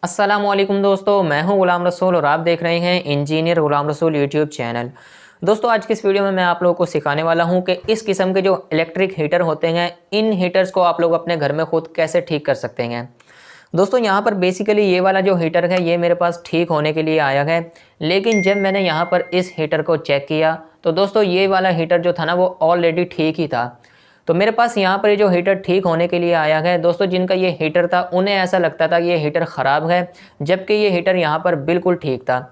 अस्सलामुअलैकुम दोस्तों, मैं हूं गुलाम रसूल और आप देख रहे हैं engineer Ghulam Rasool YouTube channel. दोस्तों, आज की इस वीडियो में मैं आप लोगों को सिखाने वाला हूं कि इस किस्म के जो इलेक्ट्रिक हीटर होते हैं, इन हीटर्स को आप लोग अपने घर में खुद कैसे ठीक कर सकते हैं। दोस्तों, यहाँ पर बेसिकली ये वाला जो हीटर है ये मेरे पास ठीक होने के लिए आया है, लेकिन जब मैंने यहाँ पर इस हीटर को चेक किया तो दोस्तों ये वाला हीटर जो था ना वो ऑलरेडी ठीक ही था। तो मेरे पास यहाँ पर ये जो हीटर ठीक होने के लिए आया है दोस्तों, जिनका ये हीटर था उन्हें ऐसा लगता था कि ये हीटर ख़राब है, जबकि ये हीटर यहाँ पर बिल्कुल ठीक था।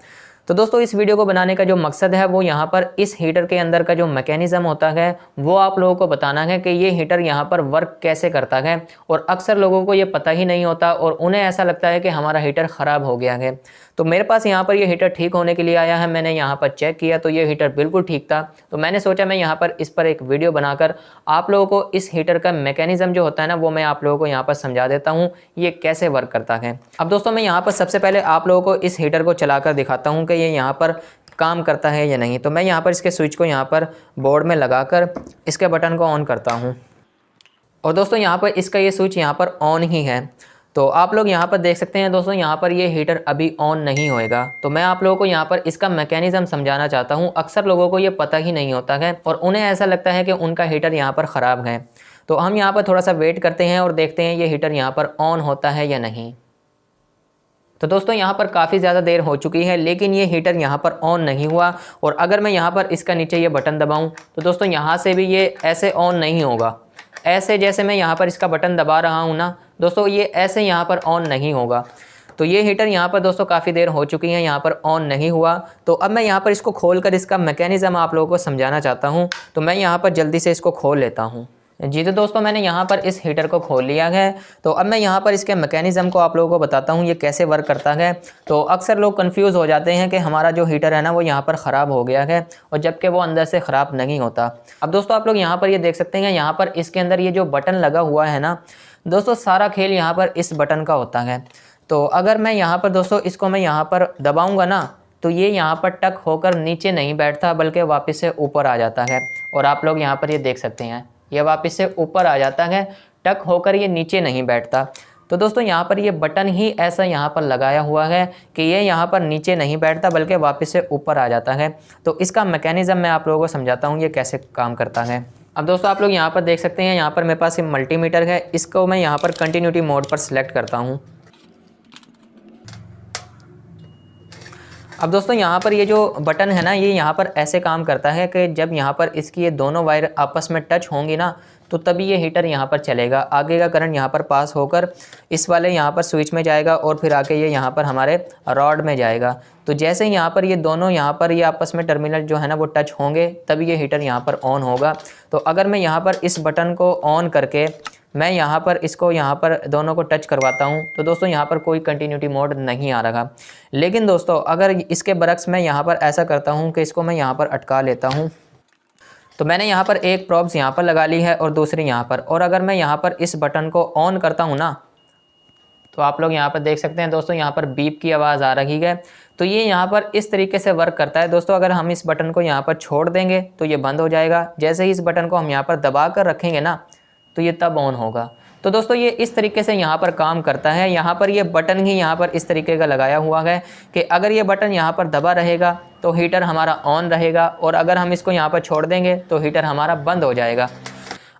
तो दोस्तों, इस वीडियो को बनाने का जो मकसद है वो यहाँ पर इस हीटर के अंदर का जो मैकेनिज़्म होता है वो आप लोगों को बताना है कि ये हीटर यहाँ पर वर्क कैसे करता है। और अक्सर लोगों को ये पता ही नहीं होता और उन्हें ऐसा लगता है कि हमारा हीटर ख़राब हो गया है। तो मेरे पास यहाँ पर ये हीटर ठीक होने के लिए आया है। मैंने यहाँ पर चेक किया तो ये हीटर बिल्कुल ठीक था। तो मैंने सोचा मैं यहाँ पर इस पर एक वीडियो बनाकर आप लोगों को इस हीटर का मैकेनिज़्म जो होता है ना वो मैं आप लोगों को यहाँ पर समझा देता हूँ ये कैसे वर्क करता है। अब दोस्तों, मैं यहाँ पर सबसे पहले आप लोगों को इस हीटर को चलाकर दिखाता हूँ कि ये यहाँ पर काम करता है या नहीं। तो मैं यहाँ पर इसके स्विच को यहाँ पर बोर्ड में लगाकर इसके बटन को ऑन करता हूँ और दोस्तों यहाँ पर इसका ये स्विच यहाँ पर ऑन ही है। तो आप लोग यहाँ पर देख सकते हैं दोस्तों, यहाँ पर ये हीटर अभी ऑन नहीं होएगा। तो मैं आप लोगों को यहाँ पर इसका मैकेनिज़्म समझाना चाहता हूँ। अक्सर लोगों को ये पता ही नहीं होता है और उन्हें ऐसा लगता है कि उनका हीटर यहाँ पर ख़राब है। तो हम यहाँ पर थोड़ा सा वेट करते हैं और देखते हैं ये हीटर यहाँ पर ऑन होता है या नहीं। तो दोस्तों, यहाँ पर काफ़ी ज़्यादा देर हो चुकी है लेकिन ये हीटर यहाँ पर ऑन नहीं हुआ। और अगर मैं यहाँ पर इसका नीचे ये बटन दबाऊँ तो दोस्तों यहाँ से भी ये ऐसे ऑन नहीं होगा। ऐसे जैसे मैं यहाँ पर इसका बटन दबा रहा हूँ ना दोस्तों, ये ऐसे यहाँ पर ऑन नहीं होगा। तो ये हीटर यहाँ पर दोस्तों काफ़ी देर हो चुकी है, यहाँ पर ऑन नहीं हुआ। तो अब मैं यहाँ पर इसको खोलकर इसका मैकेनिज़्म आप लोगों को समझाना चाहता हूँ। तो मैं यहाँ पर जल्दी से इसको खोल लेता हूँ। जी तो दोस्तों, मैंने यहाँ पर इस हीटर को खोल लिया है। तो अब मैं यहाँ पर इसके मैकेनिज़्म को आप लोगों को बताता हूँ ये कैसे वर्क करता है। तो अक्सर लोग कंफ्यूज हो जाते हैं कि हमारा जो हीटर है ना वो यहाँ पर ख़राब हो गया है, और जबकि वो अंदर से ख़राब नहीं होता। अब दोस्तों, आप लोग यहाँ पर ये देख सकते हैं, यहाँ पर इसके अंदर ये जो बटन लगा हुआ है ना दोस्तों, सारा खेल यहाँ पर इस बटन का होता है। तो अगर मैं यहाँ पर दोस्तों इसको मैं यहाँ पर दबाऊँगा ना तो ये यहाँ पर टक होकर नीचे नहीं बैठता बल्कि वापस से ऊपर आ जाता है। और आप लोग यहाँ पर ये देख सकते हैं, ये वापस से ऊपर आ जाता है, टक होकर ये नीचे नहीं बैठता। तो दोस्तों, यहाँ पर ये बटन ही ऐसा यहाँ पर लगाया हुआ है कि ये यहाँ पर नीचे नहीं बैठता बल्कि वापस से ऊपर आ जाता है। तो इसका मैकेनिज़्म मैं आप लोगों को समझाता हूँ ये कैसे काम करता है। अब दोस्तों, आप लोग यहाँ पर देख सकते हैं, यहाँ पर मेरे पास ये मल्टीमीटर है। इसको मैं यहाँ पर कंटिन्यूटी मोड पर सिलेक्ट करता हूँ। अब दोस्तों, यहाँ पर ये जो बटन है ना ये यहाँ पर ऐसे काम करता है कि जब यहाँ पर इसकी ये दोनों वायर आपस में टच होंगी ना तो तभी ये हीटर यहाँ पर चलेगा। आगे का करंट यहाँ पर पास होकर इस वाले यहाँ पर स्विच में जाएगा और फिर आके ये यहाँ पर हमारे रॉड में जाएगा। तो जैसे ही यहाँ पर ये दोनों यहाँ पर ये आपस में टर्मिनल जो है ना वो टच होंगे तभी ये हीटर यहाँ पर ऑन होगा। तो अगर मैं यहाँ पर इस बटन को ऑन करके मैं यहाँ पर इसको यहाँ पर दोनों को टच करवाता हूँ तो दोस्तों यहाँ पर कोई कंटिन्यूटी मोड नहीं आ रहा। लेकिन दोस्तों, अगर इसके बरक्स मैं यहाँ पर ऐसा करता हूँ कि इसको मैं यहाँ पर अटका लेता हूँ, तो मैंने यहाँ पर एक प्रॉब्स यहाँ पर लगा ली है और दूसरी यहाँ पर, और अगर मैं यहाँ पर इस बटन को ऑन करता हूँ ना तो आप लोग यहाँ पर देख सकते हैं दोस्तों, यहाँ पर बीप की आवाज़ आ रही है। तो ये यहाँ पर इस तरीके से वर्क करता है दोस्तों। अगर हम इस बटन को यहाँ पर छोड़ देंगे तो ये बंद हो जाएगा। जैसे ही इस बटन को हम यहाँ पर दबा कर रखेंगे ना तो ये तब ऑन होगा। तो दोस्तों, ये इस तरीके से यहाँ पर काम करता है। यहाँ पर ये बटन ही यहाँ पर इस तरीके का लगाया हुआ है कि अगर ये बटन यहाँ पर दबा रहेगा तो हीटर हमारा ऑन रहेगा, और अगर हम इसको यहाँ पर छोड़ देंगे तो हीटर हमारा बंद हो जाएगा।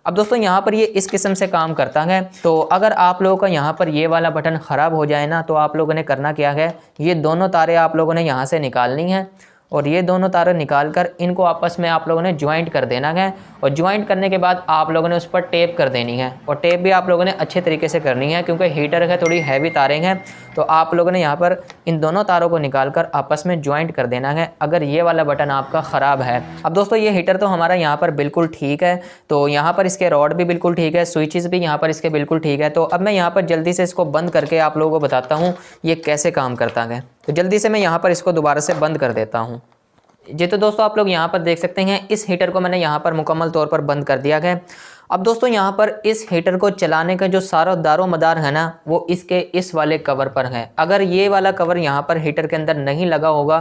अब दोस्तों, यहाँ पर ये इस किस्म से काम करता है। तो अगर आप लोगों का यहाँ पर ये वाला बटन ख़राब हो जाए ना तो आप लोगों ने करना क्या है, ये दोनों तारें आप लोगों ने यहाँ से निकालनी है और ये दोनों तारें निकालकर इनको आपस में आप लोगों ने ज्वाइंट कर देना है। और ज्वाइंट करने के बाद आप लोगों ने उस पर टेप कर देनी है, और टेप भी आप लोगों ने अच्छे तरीके से करनी है क्योंकि हीटर है थोड़ी हैवी तारें हैं। तो आप लोगों ने यहाँ पर इन दोनों तारों को निकालकर आपस में ज्वाइंट कर देना है अगर ये वाला बटन आपका ख़राब है। अब दोस्तों, ये हीटर तो हमारा यहाँ पर बिल्कुल ठीक है। तो यहाँ पर इसके रॉड भी बिल्कुल ठीक है, स्विचेस भी यहाँ पर इसके बिल्कुल ठीक है। तो अब मैं यहाँ पर जल्दी से इसको बंद करके आप लोगों को बताता हूँ ये कैसे काम करता है। तो जल्दी से मैं यहाँ पर इसको दोबारा से बंद कर देता हूँ। जी तो दोस्तों, आप लोग यहाँ पर देख सकते हैं इस हीटर को मैंने यहाँ पर मुकम्मल तौर पर बंद कर दिया है। अब दोस्तों, यहाँ पर इस हीटर को चलाने का जो सारा दारो मदार है ना वो इसके इस वाले कवर पर है। अगर ये वाला कवर यहाँ पर हीटर के अंदर नहीं लगा होगा,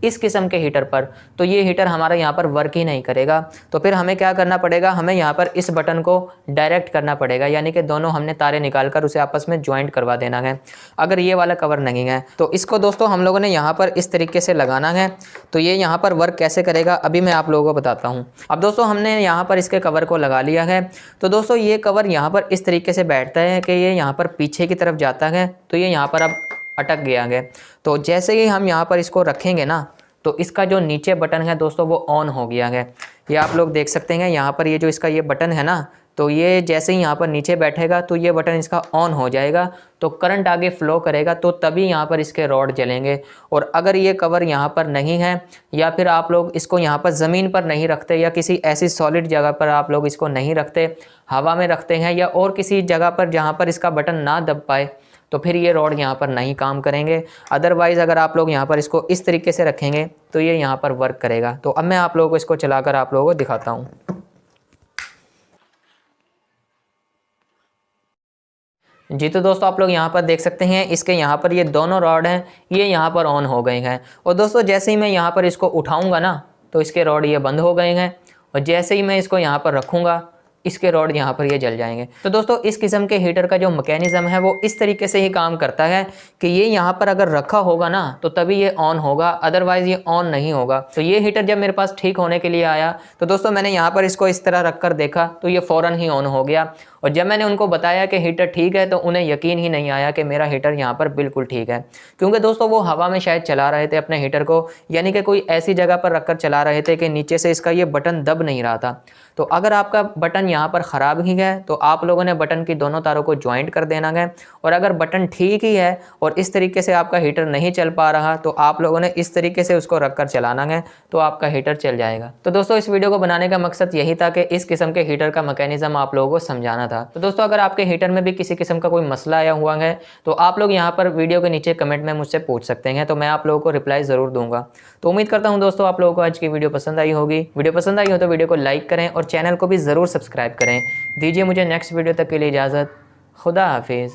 इस किस्म के हीटर पर, तो ये हीटर हमारा यहाँ पर वर्क ही नहीं करेगा। तो फिर हमें क्या करना पड़ेगा, हमें यहाँ पर इस बटन को डायरेक्ट करना पड़ेगा, यानी कि दोनों हमने तारे निकाल कर उसे आपस में ज्वाइंट करवा देना है, अगर ये वाला कवर नहीं है तो। इसको दोस्तों हम लोगों ने यहाँ पर इस तरीके से लगाना है। तो ये यहाँ पर वर्क कैसे करेगा अभी मैं आप लोगों को बताता हूँ। अब दोस्तों हमने यहाँ पर इसके कवर को लगा लिया है। तो दोस्तों ये कवर यहाँ पर इस तरीके से बैठता है कि ये यहाँ पर पीछे की तरफ जाता है, तो ये यहाँ पर अब अटक गया है। तो जैसे ही हम यहाँ पर इसको रखेंगे ना, तो इसका जो नीचे बटन है दोस्तों वो ऑन हो गया है। ये आप लोग देख सकते हैं यहाँ पर, ये जो इसका ये बटन है ना, तो ये जैसे ही यहाँ पर नीचे बैठेगा तो ये बटन इसका ऑन हो जाएगा, तो करंट आगे फ्लो करेगा, तो तभी यहाँ पर इसके रॉड जलेंगे। और अगर ये कवर यहाँ पर नहीं है, या फिर आप लोग इसको यहाँ पर ज़मीन पर नहीं रखते, या किसी ऐसी सॉलिड जगह पर आप लोग इसको नहीं रखते, हवा में रखते हैं या और किसी जगह पर जहाँ पर इसका बटन ना दब पाए, तो फिर ये रॉड यहाँ पर नहीं काम करेंगे। अदरवाइज़ अगर आप लोग यहाँ पर इसको इस तरीके से रखेंगे तो ये यहाँ पर वर्क करेगा। तो अब मैं आप लोगों को इसको चलाकर आप लोगों को दिखाता हूँ। जी तो दोस्तों आप लोग यहाँ पर देख सकते हैं, इसके यहाँ पर ये दोनों रॉड हैं, ये यहाँ पर ऑन हो गए हैं। और दोस्तों जैसे ही मैं यहाँ पर इसको उठाऊंगा ना, तो इसके रॉड ये बंद हो गए हैं, और जैसे ही मैं इसको यहाँ पर रखूँगा, इसके रॉड यहाँ पर ये जल जाएंगे। तो दोस्तों इस किस्म के हीटर का जो मैकेनिज्म है वो इस तरीके से ही काम करता है कि ये यहाँ पर अगर रखा होगा ना तो तभी ये ऑन होगा, अदरवाइज़ ये ऑन नहीं होगा। तो ये हीटर जब मेरे पास ठीक होने के लिए आया, तो दोस्तों मैंने यहाँ पर इसको इस तरह रख कर देखा, तो ये फ़ौरन ही ऑन हो गया। और जब मैंने उनको बताया कि हीटर ठीक है, तो उन्हें यकीन ही नहीं आया कि मेरा हीटर यहाँ पर बिल्कुल ठीक है, क्योंकि दोस्तों वो हवा में शायद चला रहे थे अपने हीटर को, यानी कि कोई ऐसी जगह पर रखकर चला रहे थे कि नीचे से इसका ये बटन दब नहीं रहा था। तो अगर आपका बटन यहाँ पर ख़राब ही है तो आप लोगों ने बटन की दोनों तारों को ज्वाइंट कर देना है, और अगर बटन ठीक ही है और इस तरीके से आपका हीटर नहीं चल पा रहा, तो आप लोगों ने इस तरीके से उसको रख कर चलाना है, तो आपका हीटर चल जाएगा। तो दोस्तों इस वीडियो को बनाने का मकसद यही था कि इस किस्म के हीटर का मैकेनिज्म आप लोगों को समझाना था। तो दोस्तों अगर आपके हीटर में भी किसी किस्म का कोई मसला आया हुआ है, तो आप लोग यहाँ पर वीडियो के नीचे कमेंट में मुझसे पूछ सकते हैं, तो मैं आप लोगों को रिप्लाई ज़रूर दूंगा। तो उम्मीद करता हूँ दोस्तों आप लोगों को आज की वीडियो पसंद आई होगी। वीडियो पसंद आई हो तो वीडियो को लाइक करें और चैनल को भी ज़रूर सब्सक्राइब करें। दीजिए मुझे नेक्स्ट वीडियो तक के लिए इजाज़त। खुदा हाफिज़।